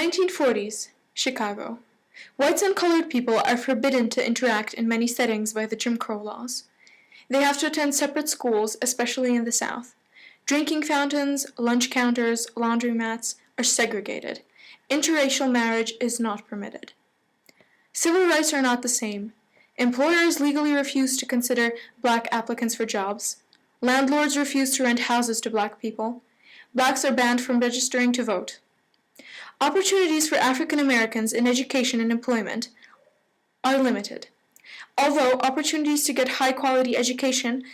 1940s, Chicago. Whites and colored people are forbidden to interact in many settings by the Jim Crow laws. They have to attend separate schools, especially in the South. Drinking fountains, lunch counters, laundromats are segregated. Interracial marriage is not permitted. Civil rights are not the same. Employers legally refuse to consider black applicants for jobs. Landlords refuse to rent houses to black people. Blacks are banned from registering to vote. Opportunities for African Americans in education and employment are limited, although opportunities to get high-quality education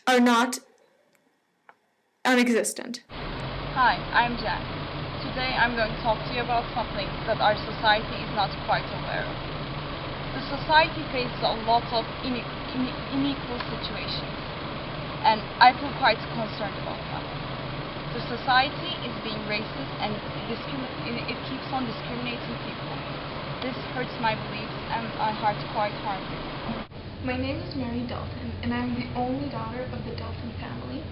are not non-existent. Hi, I'm Jan. Today I'm going to talk to you about something that our society is not quite aware of. The society faces a lot of unequal situations, and I feel quite concerned about that. The society is being racist and it keeps on discriminating people. This hurts my beliefs and my heart quite hardly. My name is Mary Dalton, and I'm the only daughter of the Dalton family.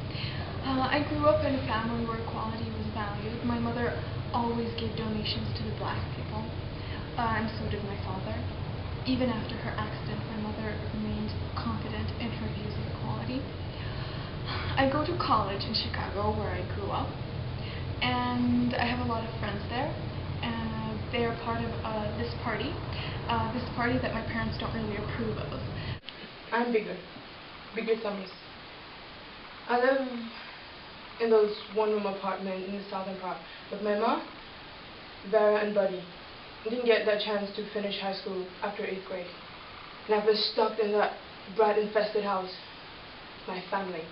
I grew up in a family where equality was valued. My mother always gave donations to the black people, and so did my father. Even after her accident, my mother remained confident in her views of equality. I go to college in Chicago, where I grew up, and I have a lot of friends there. They are part of this party that my parents don't really approve of. I'm Bigger Summers. I live in those one-room apartment in the southern part with my mom, Vera, and Buddy. I didn't get that chance to finish high school after 8th grade. And I've been stuck in that rat-infested house. My family.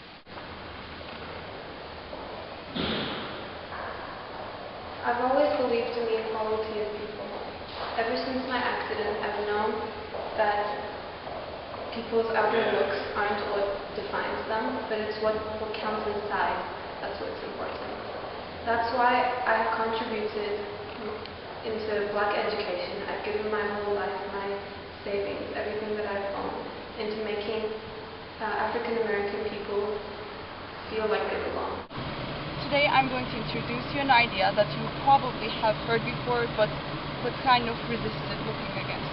I've always believed in the equality of people. Ever since my accident, I've known that people's outer looks aren't what defines them, but it's what counts inside. That's what's important. That's why I've contributed into black education. I've given my whole life, my savings, everything that I've owned, into making African American people feel like they belong. Today I'm going to introduce you an idea that you probably have heard before but kind of resisted looking against.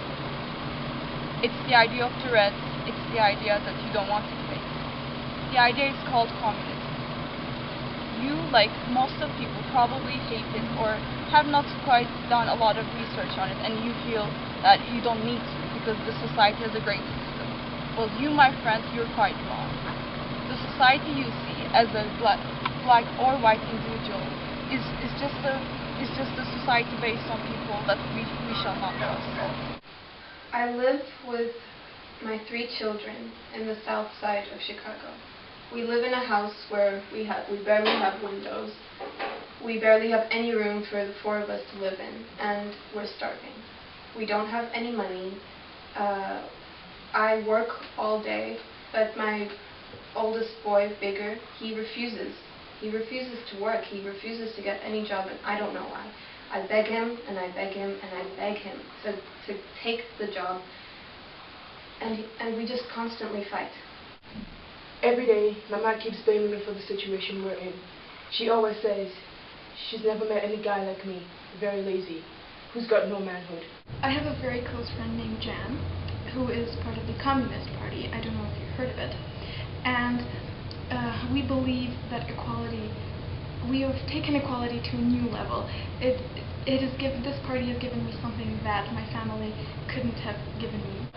It's the idea of Tourette's. It's the idea that you don't want to face. The idea is called communism. You, like most of people, probably hate it or have not quite done a lot of research on it, and you feel that you don't need to because the society has a great system. Well, you, my friends, you're quite wrong. The society you see as a black or white individual is just a society based on people that we shall not trust. I live with my 3 children in the south side of Chicago. We live in a house where we barely have windows. We barely have any room for the 4 of us to live in, and we're starving. We don't have any money. I work all day, but my oldest boy, Bigger, he refuses. He refuses to work. He refuses to get any job, and I don't know why. I beg him, and I beg him, and I beg him to take the job, and we just constantly fight. Every day, my mom keeps blaming me for the situation we're in. She always says she's never met any guy like me, very lazy, who's got no manhood. I have a very close friend named Jan, who is part of the Communist Party. I don't know if you've heard of it. And we believe that we have taken equality to a new level. This party has given me something that my family couldn't have given me.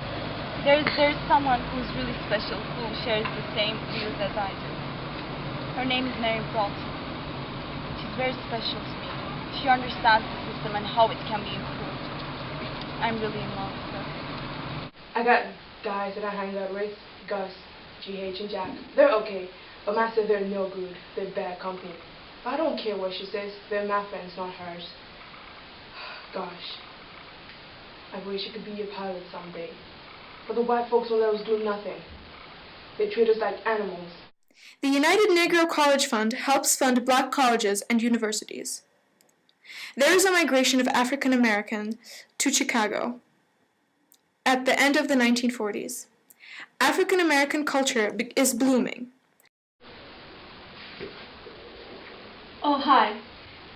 There's someone who's really special, who shares the same views as I do. Her name is Mary Dalton. She's very special to me. She understands the system and how it can be improved. I'm really in love with her. I got guys that I hang out with, Gus, GH, and Jack. They're okay, but Ma said they're no good. They're bad company. But I don't care what she says. They're my friends, not hers. Gosh, I wish I could be a pilot someday. But the white folks won't let us do nothing. They treat us like animals. The United Negro College Fund helps fund black colleges and universities. There is a migration of African Americans to Chicago at the end of the 1940s. African American culture is blooming. Oh, hi.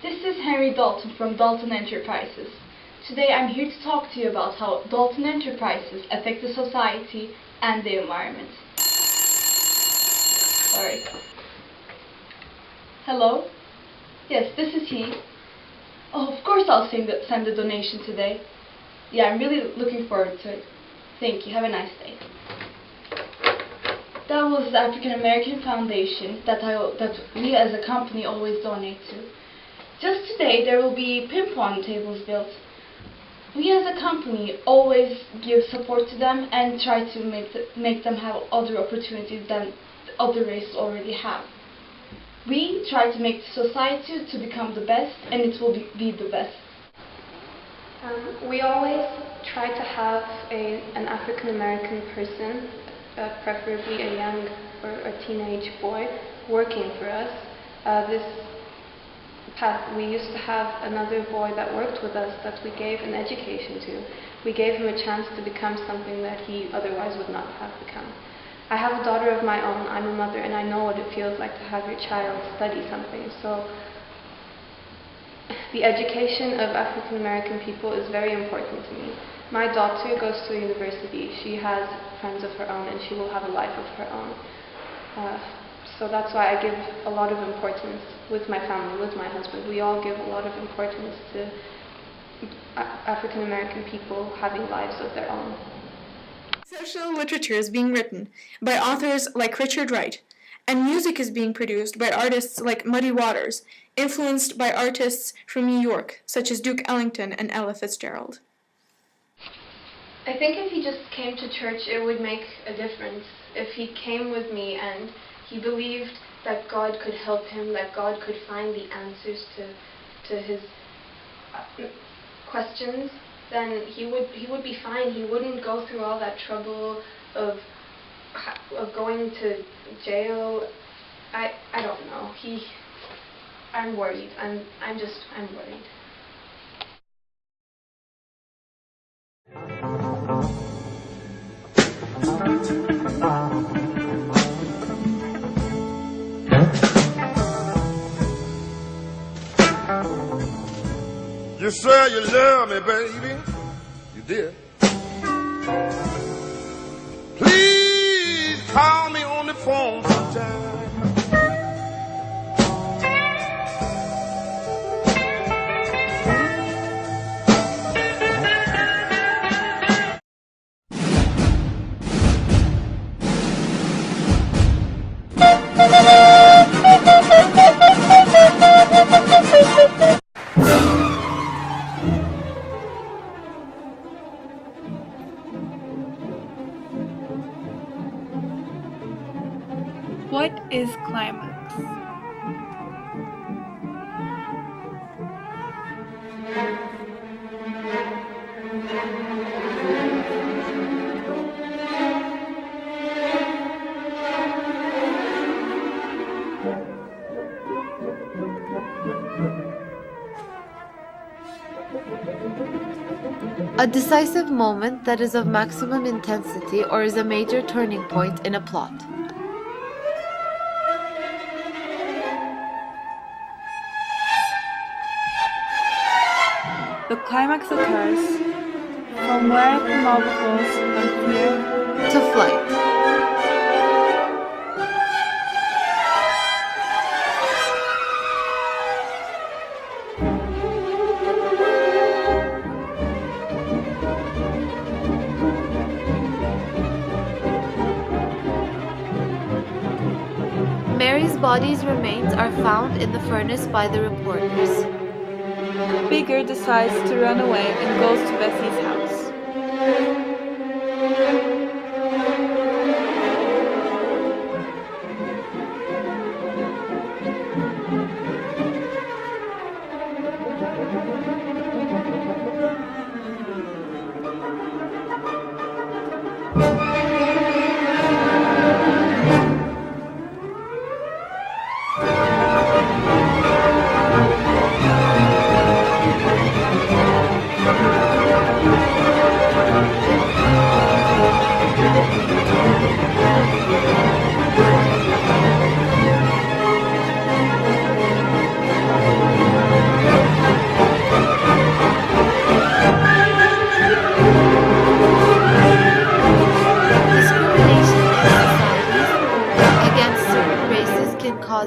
This is Henry Dalton from Dalton Enterprises. Today I'm here to talk to you about how Dalton Enterprises affect the society and the environment. Sorry. Hello? Yes, this is he. Oh, of course I'll send the donation today. Yeah, I'm really looking forward to it. Thank you. Have a nice day. That was the African American Foundation that we as a company always donate to. Just today there will be ping pong tables built. We as a company always give support to them and try to make them have other opportunities than other races already have. We try to make society to become the best, and it will be the best. We always try to have an African American person, preferably a young or a teenage boy, working for us. We used to have another boy that worked with us that we gave an education to. We gave him a chance to become something that he otherwise would not have become. I have a daughter of my own, I'm a mother, and I know what it feels like to have your child study something. So the education of African American people is very important to me. My daughter goes to a university. She has friends of her own, and she will have a life of her own. So that's why I give a lot of importance with my family, with my husband. We all give a lot of importance to African American people having lives of their own. Social literature is being written by authors like Richard Wright, and music is being produced by artists like Muddy Waters, influenced by artists from New York, such as Duke Ellington and Ella Fitzgerald. I think if he just came to church, it would make a difference. If he came with me and he believed that God could help him, that God could find the answers to his questions, then he would be fine. He wouldn't go through all that trouble of going to jail. I don't know. I'm worried. I'm worried. You said you love me, baby. You did. Please call me on the phone sometime. What is climax? A decisive moment that is of maximum intensity or is a major turning point in a plot. The climax occurs from where the novel goes from fear To flight. Mary's body's remains are found in the furnace by the reporters. Bigger decides to run away and goes to Bessie's house.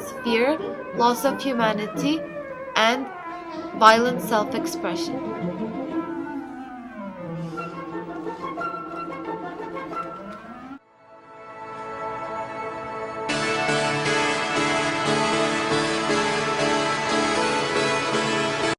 as fear, loss of humanity, and violent self expression.